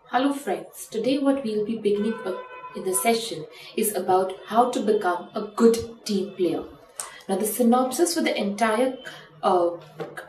Hello friends, today what we'll be beginning in the session is about how to become a good team player. Now the synopsis for the uh,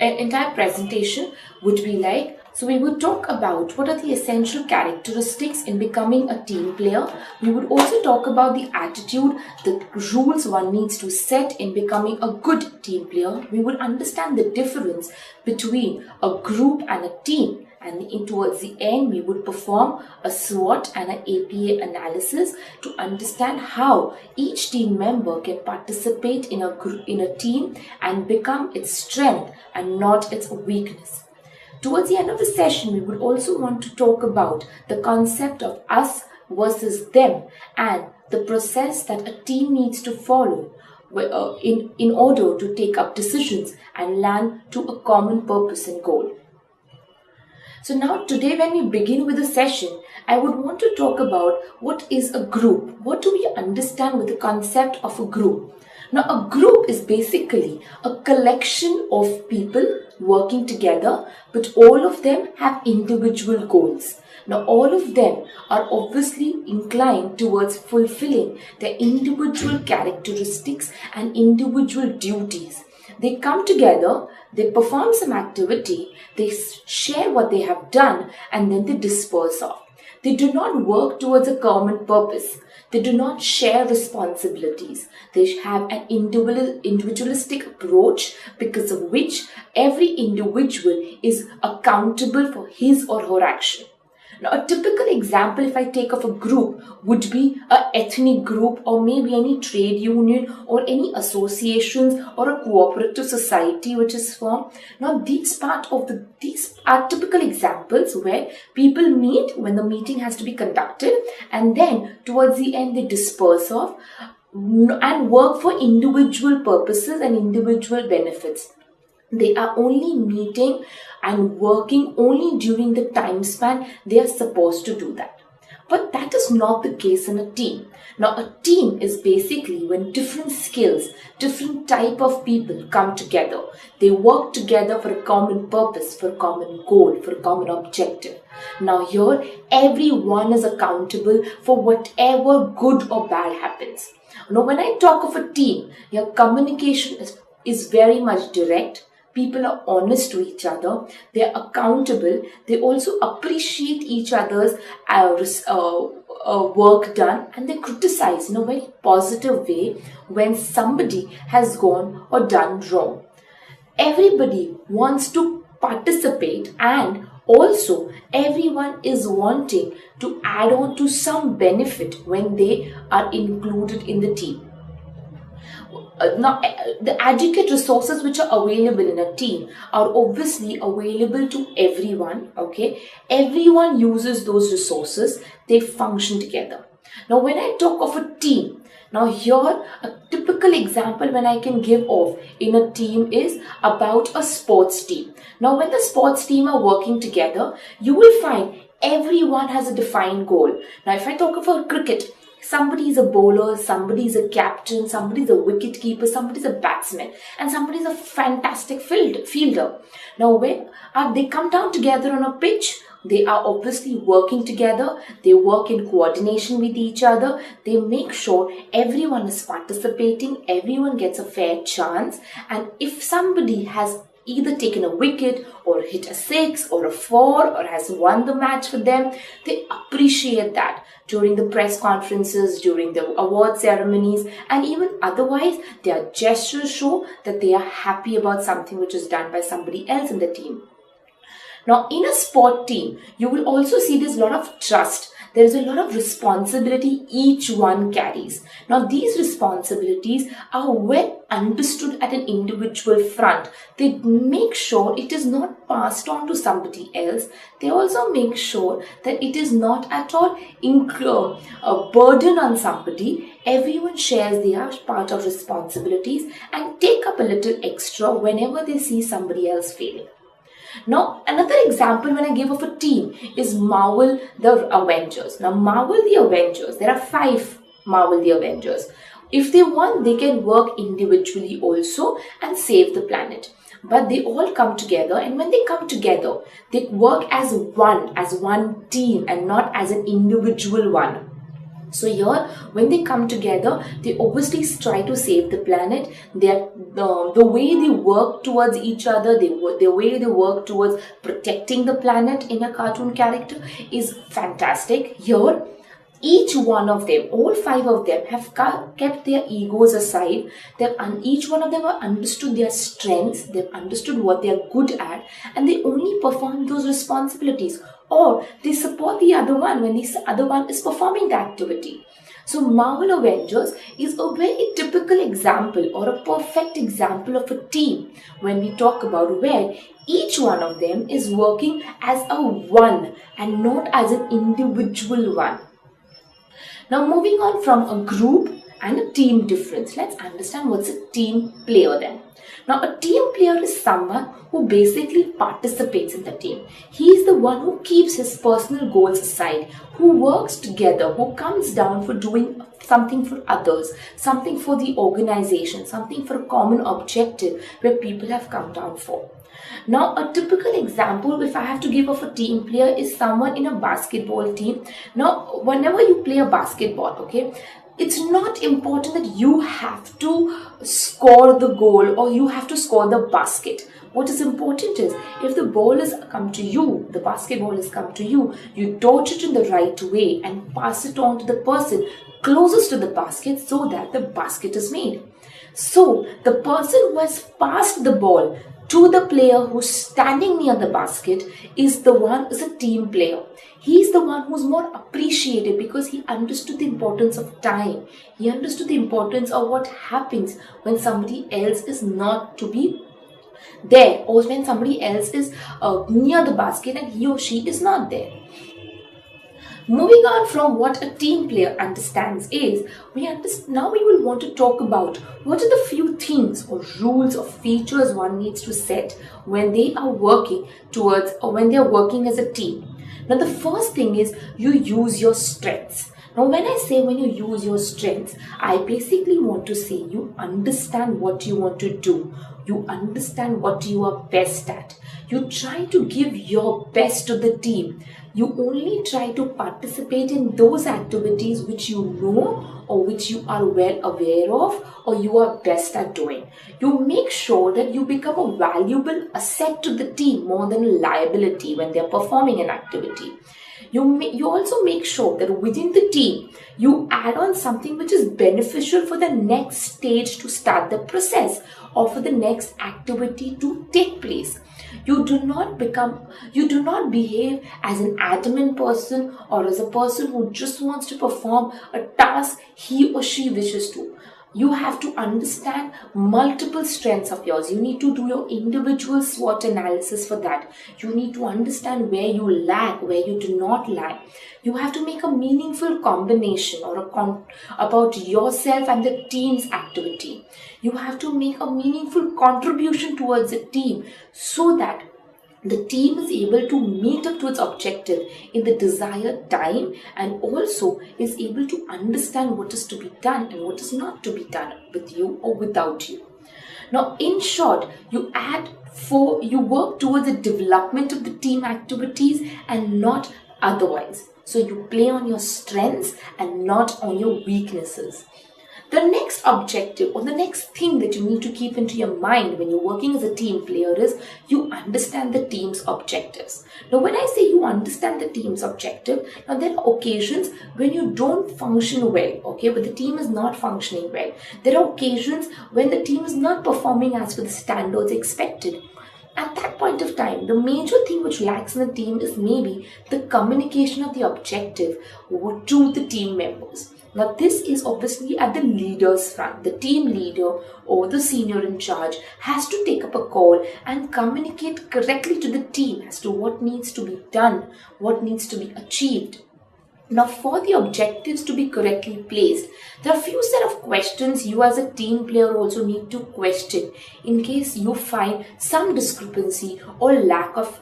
entire presentation would be like, so we would talk about what are the essential characteristics in becoming a team player. We would also talk about the attitude, the rules one needs to set in becoming a good team player. We would understand the difference between a group and a team, and towards the end we would perform a SWOT and an APA analysis to understand how each team member can participate in a team and become its strength and not its weakness. Towards the end of the session, we would also want to talk about the concept of us versus them and the process that a team needs to follow in order to take up decisions and land to a common purpose and goal. So now today when we begin with the session, I would want to talk about what is a group. What do we understand with the concept of a group? Now a group is basically a collection of people working together, but all of them have individual goals. Now all of them are obviously inclined towards fulfilling their individual characteristics and individual duties. They come together, they perform some activity, they share what they have done, and then they disperse off. They do not work towards a common purpose. They do not share responsibilities. They have an individualistic approach because of which every individual is accountable for his or her action. Now, a typical example, if I take of a group, would be an ethnic group or maybe any trade union or any associations or a cooperative society which is formed. Now, these are typical examples where people meet when the meeting has to be conducted, and then towards the end they disperse off and work for individual purposes and individual benefits. They are only meeting and working only during the time span they are supposed to do that. But that is not the case in a team. Now a team is basically when different skills, different type of people come together. They work together for a common purpose, for a common goal, for a common objective. Now here everyone is accountable for whatever good or bad happens. Now when I talk of a team, your communication is very much direct. People are honest to each other. They are accountable. They also appreciate each other's work done, and they criticize in a very positive way when somebody has gone or done wrong. Everybody wants to participate, and also everyone is wanting to add on to some benefit when they are included in the team. The adequate resources which are available in a team are obviously available to everyone. Okay, everyone uses those resources. They function together. Now when I talk of a team, now here a typical example when I can give of in a team is about a sports team. Now when the sports team are working together, you will find everyone has a defined goal. Now if I talk about cricket, somebody is a bowler, somebody is a captain, somebody is a wicket keeper, somebody is a batsman, and somebody is a fantastic fielder. Now, when they come down together on a pitch, they are obviously working together. They work in coordination with each other. They make sure everyone is participating, everyone gets a fair chance, and if somebody has either taken a wicket or hit a six or a four or has won the match for them, they appreciate that during the press conferences, during the award ceremonies, and even otherwise their gestures show that they are happy about something which is done by somebody else in the team. Now in a sport team, you will also see there's a lot of trust. There is a lot of responsibility each one carries. Now these responsibilities are well understood at an individual front. They make sure it is not passed on to somebody else. They also make sure that it is not at all a burden on somebody. Everyone shares their part of responsibilities and take up a little extra whenever they see somebody else failing. Now, another example when I give of a team is Marvel the Avengers. Now, Marvel the Avengers, there are 5 Marvel the Avengers. If they want, they can work individually also and save the planet. but they all come together, and when they come together, they work as one team and not as an individual one. So here, when they come together, they obviously try to save the planet. The way they work towards each other, the way they work towards protecting the planet in a cartoon character is fantastic. Here, each one of them, all five of them, have kept their egos aside. Each one of them have understood their strengths, they've understood what they are good at, and they only perform those responsibilities, or they support the other one when the other one is performing the activity. So Marvel Avengers is a very typical example or a perfect example of a team when we talk about where each one of them is working as a one and not as an individual one. Now moving on from a group and a team difference, let's understand what's a team player then. Now a team player is someone who basically participates in the team. He is the one who keeps his personal goals aside, who works together, who comes down for doing something for others, something for the organization, something for a common objective where people have come down for. Now, a typical example, if I have to give of a team player, is someone in a basketball team. Now, whenever you play a basketball, okay, it's not important that you have to score the goal or you have to score the basket. What is important is, if the ball has come to you, the basketball has come to you, you dodge it in the right way and pass it on to the person closest to the basket so that the basket is made. So, the person who has passed the ball to the player who's standing near the basket is a team player. He's the one who's more appreciated because he understood the importance of time. He understood the importance of what happens when somebody else is not to be there, or when somebody else is near the basket and he or she is not there. Moving on from what a team player understands is, now we will want to talk about what are the few things or rules or features one needs to set when they are working towards or when they are working as a team. Now the first thing is you use your strengths. Now when I say when you use your strengths, I basically want to say you understand what you want to do. You understand what you are best at. You try to give your best to the team. You only try to participate in those activities which you know or which you are well aware of or you are best at doing. You make sure that you become a valuable asset to the team more than a liability when they are performing an activity. You also make sure that within the team, you add on something which is beneficial for the next stage to start the process or for the next activity to take place. You do not behave as an adamant person or as a person who just wants to perform a task he or she wishes to. You have to understand multiple strengths of yours. You need to do your individual SWOT analysis for that. You need to understand where you lack, where you do not lack. You have to make a meaningful combination about yourself and the team's activity. You have to make a meaningful contribution towards the team so that the team is able to meet up to its objective in the desired time and also is able to understand what is to be done and what is not to be done with you or without you. Now, in short, you work towards the development of the team activities and not otherwise. So you play on your strengths and not on your weaknesses. The next objective or the next thing that you need to keep into your mind when you're working as a team player is you understand the team's objectives. Now when I say you understand the team's objective, now there are occasions when you don't function well, okay, but the team is not functioning well. There are occasions when the team is not performing as per the standards expected. At that point of time, the major thing which lacks in the team is maybe the communication of the objective to the team members. Now this is obviously at the leader's front. The team leader or the senior in charge has to take up a call and communicate correctly to the team as to what needs to be done, what needs to be achieved. Now for the objectives to be correctly placed, there are a few set of questions you as a team player also need to question in case you find some discrepancy or lack of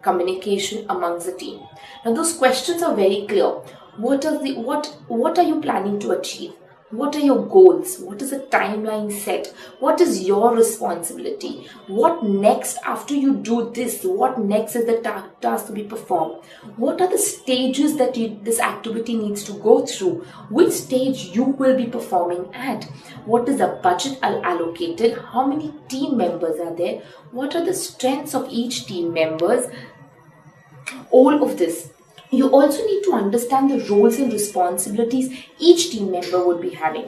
communication amongst the team. Now those questions are very clear. What are you planning to achieve? What are your goals? What is the timeline set? What is your responsibility? What next after you do this? What next is the task to be performed? What are the stages that this activity needs to go through? Which stage you will be performing at? What is the budget allocated? How many team members are there? What are the strengths of each team members? All of this. You also need to understand the roles and responsibilities each team member would be having.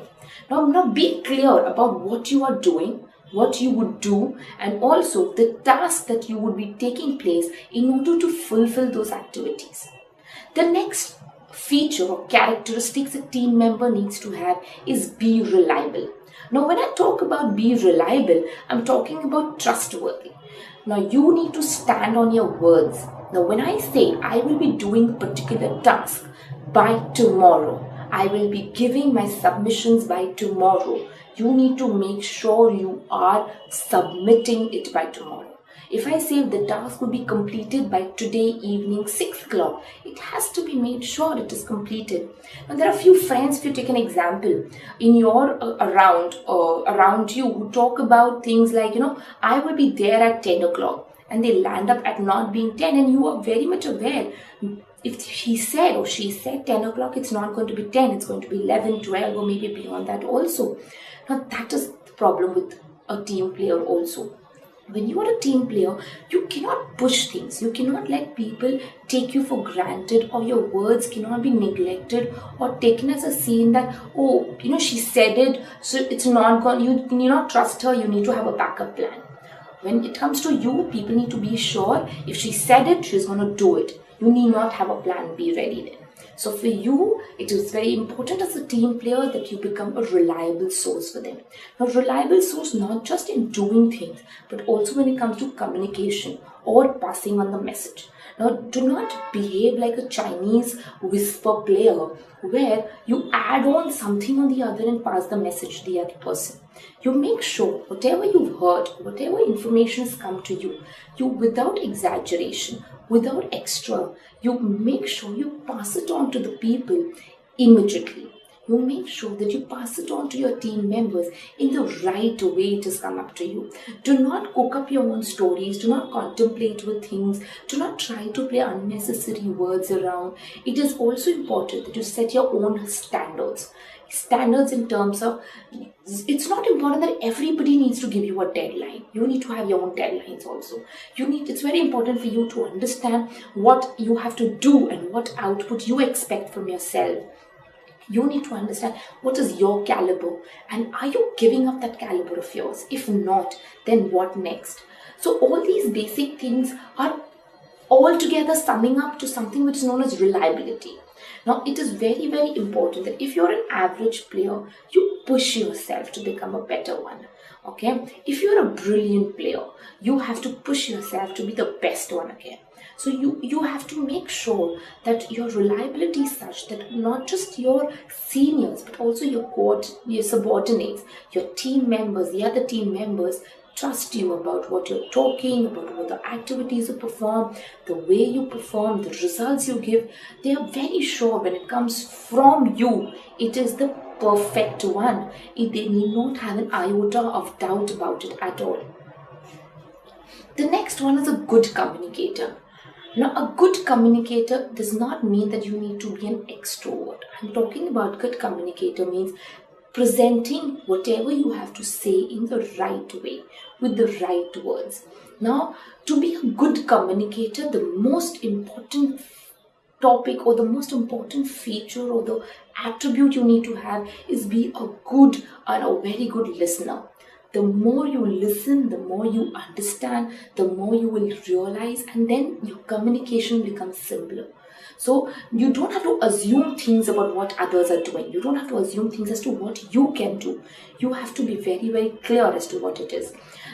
Now be clear about what you are doing, what you would do, and also the tasks that you would be taking place in order to fulfill those activities. The next feature or characteristics a team member needs to have is be reliable. Now, when I talk about be reliable, I'm talking about trustworthy. Now, you need to stand on your words. Now, when I say I will be doing a particular task by tomorrow, I will be giving my submissions by tomorrow, you need to make sure you are submitting it by tomorrow. If I say the task will be completed by today evening 6 o'clock, it has to be made sure it is completed. Now there are a few friends, if you take an example, in your around you who talk about things like, I will be there at 10 o'clock, and they land up at not being 10, and you are very much aware. If he said or she said 10 o'clock, it's not going to be 10, it's going to be 11, 12, or maybe beyond that also. Now that is the problem with a team player also. When you are a team player, you cannot push things. You cannot let people take you for granted, or your words cannot be neglected or taken as a scene that, she said it, so it's not gone. You cannot trust her. You need to have a backup plan. When it comes to you, people need to be sure if she said it, she's going to do it. You need not have a plan B ready then. So for you, it is very important as a team player that you become a reliable source for them. Now, reliable source not just in doing things, but also when it comes to communication or passing on the message. Now, do not behave like a Chinese whisper player where you add on something on the other and pass the message to the other person. You make sure whatever you've heard, whatever information has come to you, without exaggeration, without extra, you make sure you pass it on to the people immediately. You make sure that you pass it on to your team members in the right way it has come up to you. Do not cook up your own stories. Do not contemplate with things. Do not try to play unnecessary words around. It is also important that you set your own standards. Standards in terms of, it's not important that everybody needs to give you a deadline. You need to have your own deadlines also. It's very important for you to understand what you have to do and what output you expect from yourself. You need to understand what is your caliber, and are you giving up that caliber of yours? If not, then what next? So all these basic things are all together summing up to something which is known as reliability. Now, it is very, very important that if you're an average player, you push yourself to become a better one. Okay? If you're a brilliant player, you have to push yourself to be the best one again. So you have to make sure that your reliability is such that not just your seniors, but also your subordinates, your team members, the other team members, trust you about what you're talking, about what the activities you perform, the way you perform, the results you give. They are very sure when it comes from you, it is the perfect one. They need not have an iota of doubt about it at all. The next one is a good communicator. Now, a good communicator does not mean that you need to be an extrovert. I'm talking about good communicator means presenting whatever you have to say in the right way, with the right words. Now, to be a good communicator, the most important topic or the most important feature or the attribute you need to have is be a good and a very good listener. The more you listen, the more you understand, the more you will realize, and then your communication becomes simpler. So you don't have to assume things about what others are doing. You don't have to assume things as to what you can do. You have to be very, very clear as to what it is.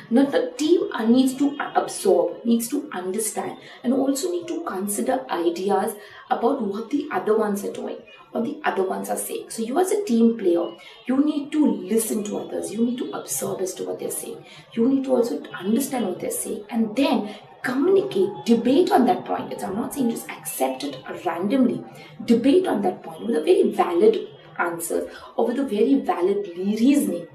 Now the team needs to absorb, needs to understand, and also need to consider ideas about what the other ones are doing, what the other ones are saying. So you as a team player, you need to listen to others. You need to absorb as to what they're saying. You need to also understand what they're saying, and then communicate, debate on that point. I'm not saying just accept it randomly. Debate on that point with a very valid answers or with a very valid reasoning,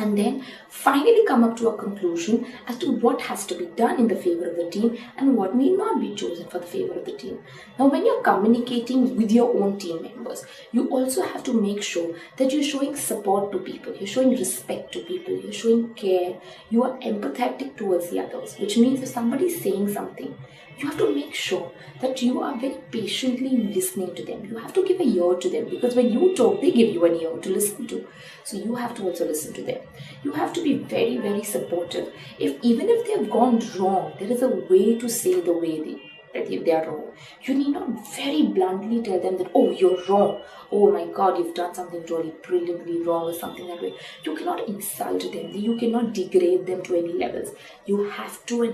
and then finally come up to a conclusion as to what has to be done in the favor of the team and what may not be chosen for the favor of the team. Now, when you're communicating with your own team members, you also have to make sure that you're showing support to people, you're showing respect to people, you're showing care, you are empathetic towards the others, which means if somebody is saying something, you have to make sure that you are very patiently listening to them. You have to give an ear to them, because when you talk, they give you an ear to listen to. So you have to also listen to them. You have to be very, very supportive. Even if they have gone wrong, there is a way to say the way that they are wrong. You need not very bluntly tell them that, oh, you're wrong. Oh my God, you've done something really brilliantly wrong or something that way. You cannot insult them. You cannot degrade them to any levels. You have to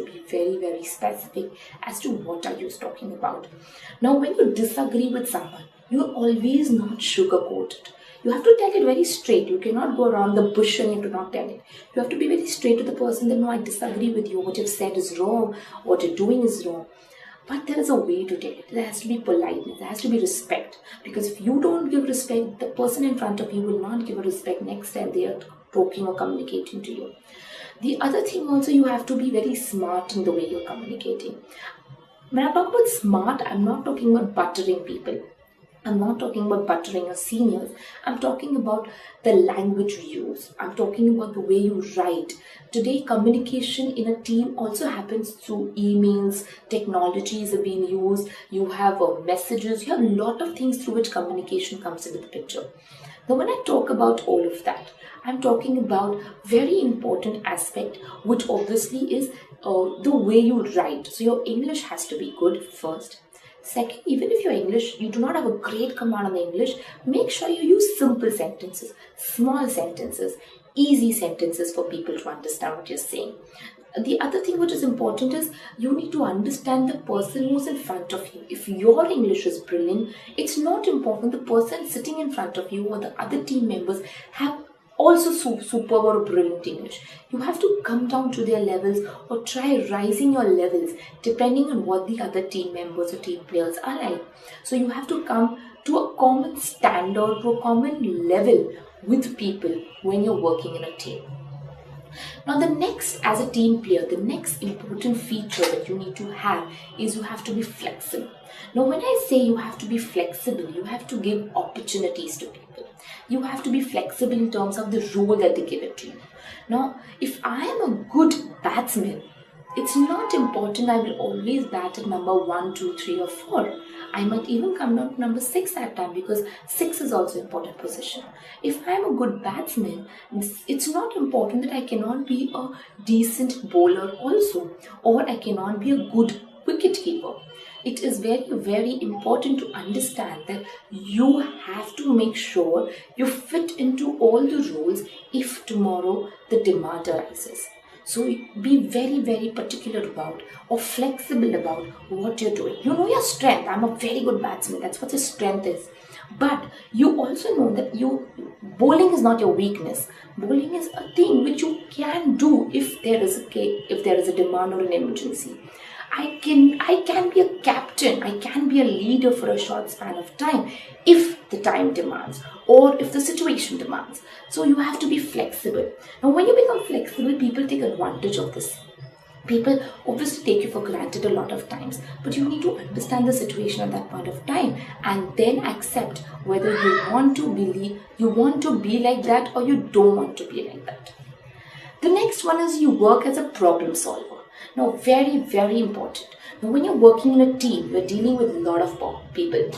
be very, very specific as to what are you talking about. Now, when you disagree with someone, you always not sugarcoat it. You have to tell it very straight. You cannot go around the bush and you have to not tell it. You have to be very straight to the person that, no, I disagree with you. What you've said is wrong. What you're doing is wrong. But there is a way to tell it. There has to be politeness. There has to be respect. Because if you don't give respect, the person in front of you will not give a respect next time they are talking or communicating to you. The other thing also, you have to be very smart in the way you're communicating. When I talk about smart, I'm not talking about buttering people. I'm not talking about buttering your seniors. I'm talking about the language you use. I'm talking about the way you write. Today, communication in a team also happens through emails, technologies are being used, you have messages, you have a lot of things through which communication comes into the picture. Now, when I talk about all of that, I'm talking about very important aspect, which obviously is the way you write. So your English has to be good first. Second, even if your English, you do not have a great command on the English, make sure you use simple sentences, small sentences, easy sentences for people to understand what you're saying. The other thing which is important is you need to understand the person who's in front of you. If your English is brilliant, it's not important the person sitting in front of you or the other team members have also superb or brilliant English. You have to come down to their levels or try rising your levels depending on what the other team members or team players are like. So you have to come to a common standard, to a common level with people when you're working in a team. Now, the next, as a team player, the next important feature that you need to have is you have to be flexible. Now, when I say you have to be flexible, you have to give opportunities to people. You have to be flexible in terms of the role that they give it to you. Now, if I am a good batsman, it's not important I will always bat at number 1, 2, 3 or 4. I might even come down to number 6 that time, because 6 is also an important position. If I am a good batsman, it's not important that I cannot be a decent bowler also, or I cannot be a good wicket keeper. It is very, very important to understand that you have to make sure you fit into all the roles if tomorrow the demand arises. So be very, very particular about or flexible about what you're doing. You know your strength. I'm a very good batsman. That's what your strength is. But you also know that bowling is not your weakness. Bowling is a thing which you can do if there is a demand or an emergency. I can be a captain, I can be a leader for a short span of time if the time demands or if the situation demands. So you have to be flexible. Now, when you become flexible, people take advantage of this. People obviously take you for granted a lot of times, but you need to understand the situation at that point of time and then accept whether you want to be like that or you don't want to be like that. The next one is you work as a problem solver. Now, very, very important. Now, when you're working in a team, you're dealing with a lot of people.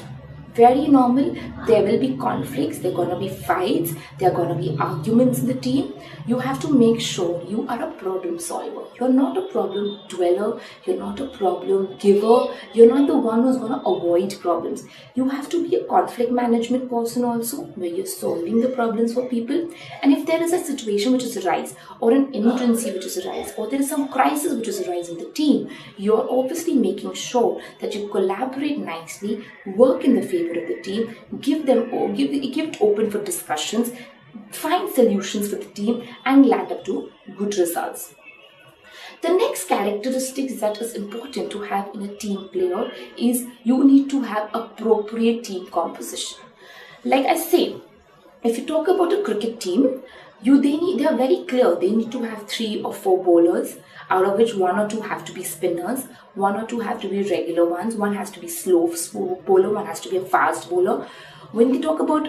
Very normal, there will be conflicts, there are going to be fights, there are going to be arguments in the team. You have to make sure you are a problem solver. You're not a problem dweller, you're not a problem giver, you're not the one who's going to avoid problems. You have to be a conflict management person also, where you're solving the problems for people. And if there is a situation which is arise, or an emergency which is arise, or there is some crisis which is arise in the team, you're obviously making sure that you collaborate nicely, work in the favor of the team, give it open for discussions, find solutions for the team and land up to good results. The next characteristics that is important to have in a team player is you need to have appropriate team composition. Like I say, if you talk about a cricket team, they are very clear. They need to have 3 or 4 bowlers, out of which 1 or 2 have to be spinners, 1 or 2 have to be regular ones, one has to be slow bowler, one has to be a fast bowler. When they talk about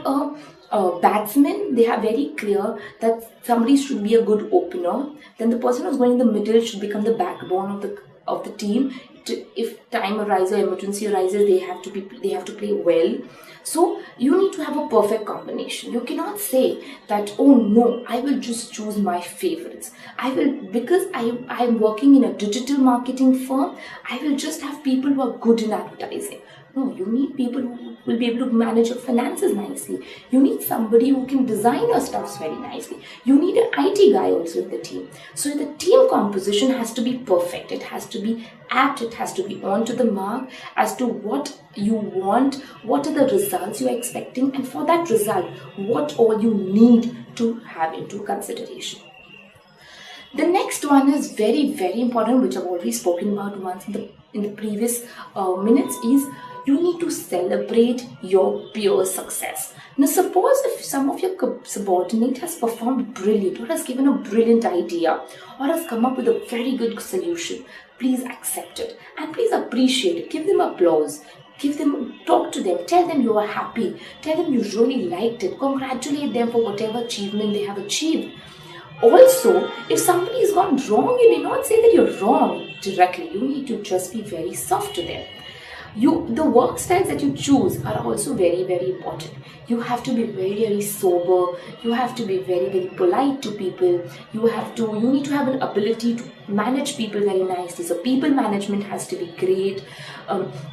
a batsman, they are very clear that somebody should be a good opener. Then the person who's going in the middle should become the backbone of the team. If time arises, emergency arises, they have to play well. So you need to have a perfect combination. You cannot say that, oh no, I will just choose my favorites. Because I'm working in a digital marketing firm, I will just have people who are good in advertising. No, you need people who will be able to manage your finances nicely. You need somebody who can design your stuffs very nicely. You need an IT guy also in the team. So the team composition has to be perfect. It has to be apt. It has to be on to the mark as to what you want, what are the results you are expecting, and for that result, what all you need to have into consideration. The next one is very, very important, which I've already spoken about once in the previous minutes, is you need to celebrate your peer success. Now, suppose if some of your subordinate has performed brilliant, or has given a brilliant idea, or has come up with a very good solution, please accept it and please appreciate it. Give them applause. Talk to them, tell them you are happy, tell them you really liked it, congratulate them for whatever achievement they have achieved. Also, if somebody has gone wrong, you need not say that you're wrong directly. You need to just be very soft to them. The work styles that you choose are also very, very important. You have to be very, very sober. You have to be very, very polite to people. You need to have an ability to manage people very nicely. So people management has to be great.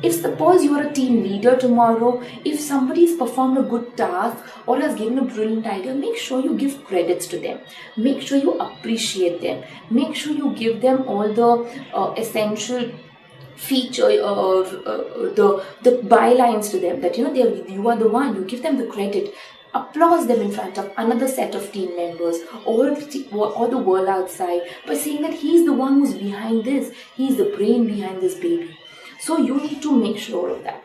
If suppose you are a team leader tomorrow, if somebody's performed a good task or has given a brilliant idea, make sure you give credits to them. Make sure you appreciate them. Make sure you give them all the essential feature the bylines to them, that you are the one. You give them the credit, applause them in front of another set of team members or the world outside by saying that he's the one who's behind this, he's the brain behind this baby. So you need to make sure of that.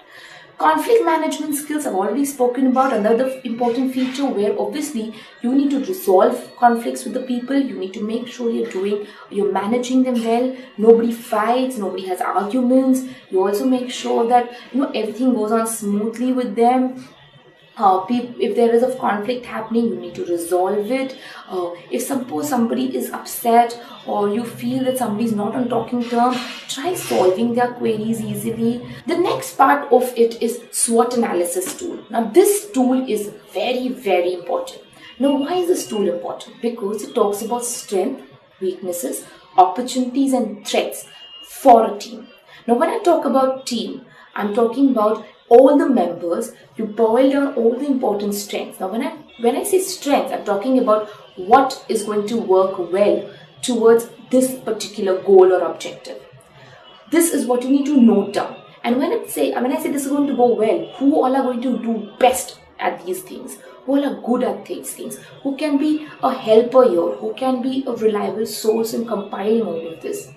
Conflict management skills I've already spoken about. Another important feature where obviously you need to resolve conflicts with the people. You need to make sure you're managing them well. Nobody fights, nobody has arguments. You also make sure that everything goes on smoothly with them. If there is a conflict happening, you need to resolve it. If suppose somebody is upset or you feel that somebody is not on talking terms, try solving their queries easily. The next part of it is SWOT analysis tool. Now this tool is very, very important. Now why is this tool important? Because it talks about strength, weaknesses, opportunities and threats for a team. Now when I talk about team, I'm talking about all the members. You boil down all the important strengths. Now when I say strength, I'm talking about what is going to work well towards this particular goal or objective. This is what you need to note down. And when I say this is going to go well, who all are going to do best at these things, who all are good at these things, who can be a helper here, who can be a reliable source in compiling all of this.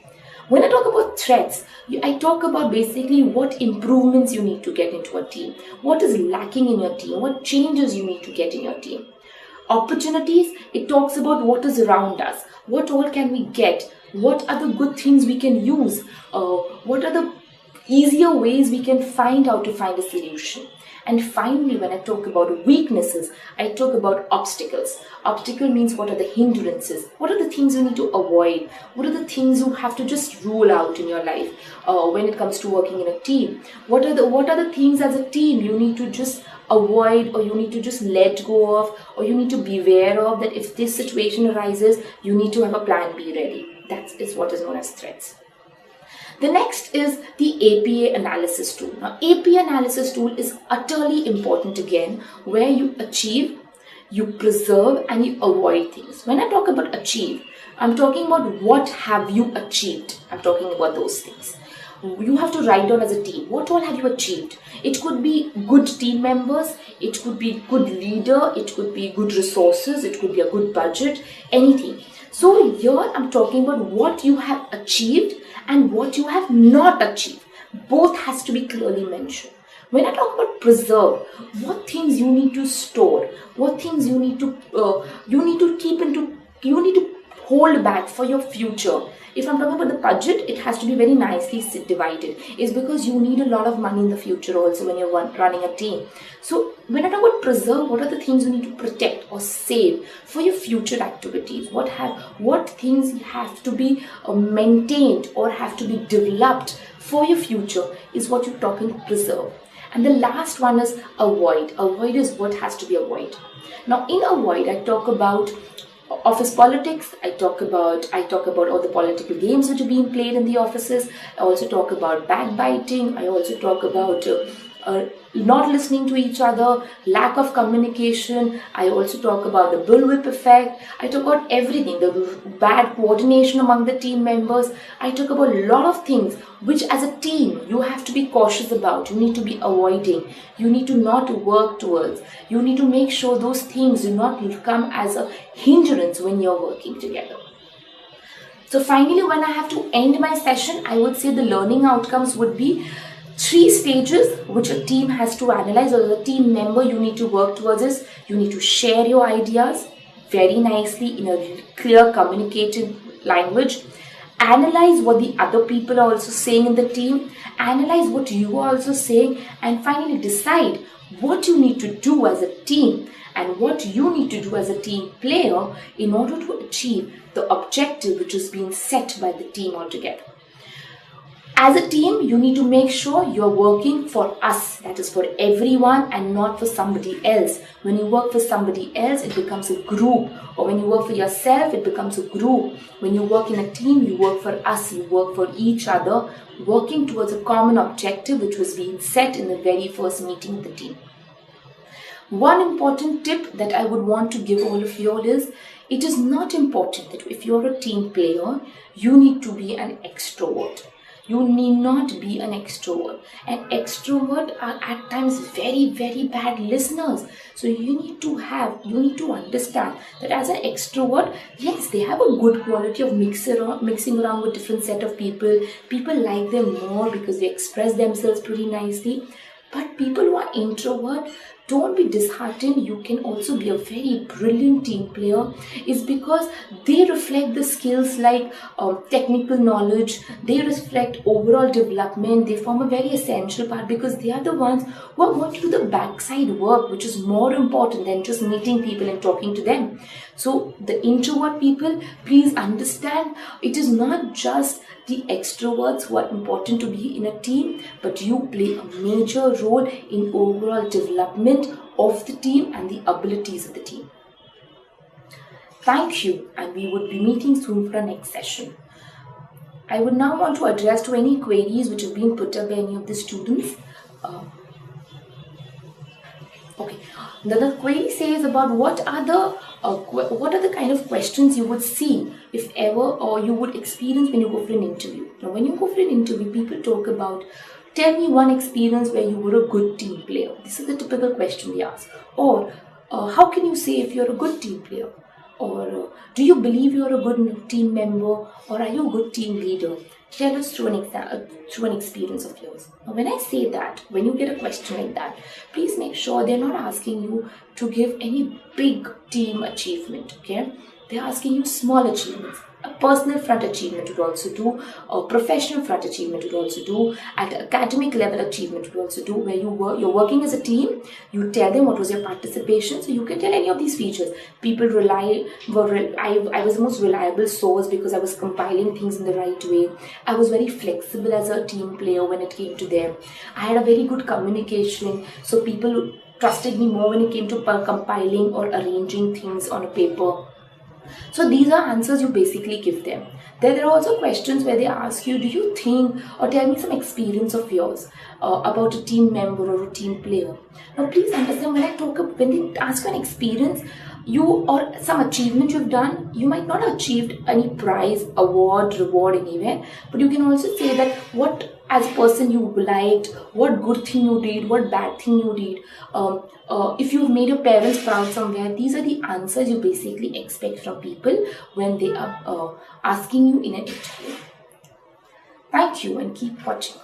When I talk about threats, I talk about basically what improvements you need to get into a team, what is lacking in your team, what changes you need to get in your team. Opportunities, it talks about what is around us, what all can we get, what are the good things we can use, what are the easier ways we can find how to find a solution. And finally, when I talk about weaknesses, I talk about obstacles. Obstacle means what are the hindrances? What are the things you need to avoid? What are the things you have to just rule out in your life when it comes to working in a team? What are the things as a team you need to just avoid, or you need to just let go of, or you need to beware of, that if this situation arises, you need to have a plan B ready. That is what is known as threats. The next is the APA analysis tool. Now, APA analysis tool is utterly important again, where you achieve, you preserve, and you avoid things. When I talk about achieve, I'm talking about what have you achieved. I'm talking about those things. You have to write down as a team, what all have you achieved? It could be good team members, it could be good leader, it could be good resources, it could be a good budget, anything. So here I'm talking about what you have achieved and what you have not achieved. Both has to be clearly mentioned. When I talk about preserve, what things you need to store, what things you need to keep into, you need to hold back for your future. If I'm talking about the budget, it has to be very nicely divided. It's because you need a lot of money in the future also when you're running a team. So when I talk about preserve, what are the things you need to protect or save for your future activities? What things have to be maintained or have to be developed for your future is what you're talking preserve. And the last one is avoid. Avoid is what has to be avoided. Now in avoid, I talk about office politics. I talk about all the political games which are being played in the offices. I also talk about backbiting. I also talk about not listening to each other, lack of communication. I also talk about the bullwhip effect. I talk about everything, the bad coordination among the team members. I talk about a lot of things which as a team you have to be cautious about. You need to be avoiding. You need to not work towards. You need to make sure those things do not come as a hindrance when you're working together. So finally, when I have to end my session, I would say the learning outcomes would be 3 stages which a team has to analyze, or the team member you need to work towards is you need to share your ideas very nicely in a clear communicated language. Analyze what the other people are also saying in the team. Analyze what you are also saying, and finally decide what you need to do as a team and what you need to do as a team player in order to achieve the objective which is being set by the team altogether. As a team, you need to make sure you're working for us, that is for everyone and not for somebody else. When you work for somebody else, it becomes a group. Or when you work for yourself, it becomes a group. When you work in a team, you work for us, you work for each other, working towards a common objective which was being set in the very first meeting of the team. One important tip that I would want to give all of you all is, it is not important that if you're a team player, you need to be an extrovert. You need not be an extrovert. And extroverts are at times very, very bad listeners. So you need to understand that as an extrovert, yes, they have a good quality of mixing around with different set of people. People like them more because they express themselves pretty nicely. But people who are introvert, don't be disheartened. You can also be a very brilliant team player. It's because they reflect the skills like technical knowledge. They reflect overall development. They form a very essential part because they are the ones who are going to do the backside work, which is more important than just meeting people and talking to them. So the introvert people, please understand, it is not just the extroverts who are important to be in a team, but you play a major role in overall development of the team and the abilities of the team. Thank you, and we would be meeting soon for our next session. I would now want to address to any queries which have been put up by any of the students. Okay, the query says about what are the kind of questions you would see if ever, or you would experience when you go for an interview. Now, when you go for an interview, people talk about, tell me one experience where you were a good team player. This is the typical question they ask. Or, how can you say if you're a good team player? Or, do you believe you're a good team member? Or are you a good team leader? Tell us through an experience of yours. Now, when I say that, when you get a question like that, please make sure they're not asking you to give any big team achievement, okay? They're asking you small achievements. A personal front achievement would also do, a professional front achievement would also do, at academic level achievement would also do, where you're working as a team, you tell them what was your participation, so you can tell any of these features. People I was the most reliable source because I was compiling things in the right way. I was very flexible as a team player when it came to them. I had a very good communication, so people trusted me more when it came to compiling or arranging things on a paper. So these are answers you basically give them. Then there are also questions where they ask you, do you think, or tell me some experience of yours about a team member or a team player. Now please understand, when they ask you an experience, you or some achievement you've done, you might not have achieved any prize, award, reward anywhere, but you can also say that what as a person you liked, what good thing you did, what bad thing you did, if you've made your parents proud somewhere. These are the answers you basically expect from people when they are asking you in an interview. Thank you and keep watching.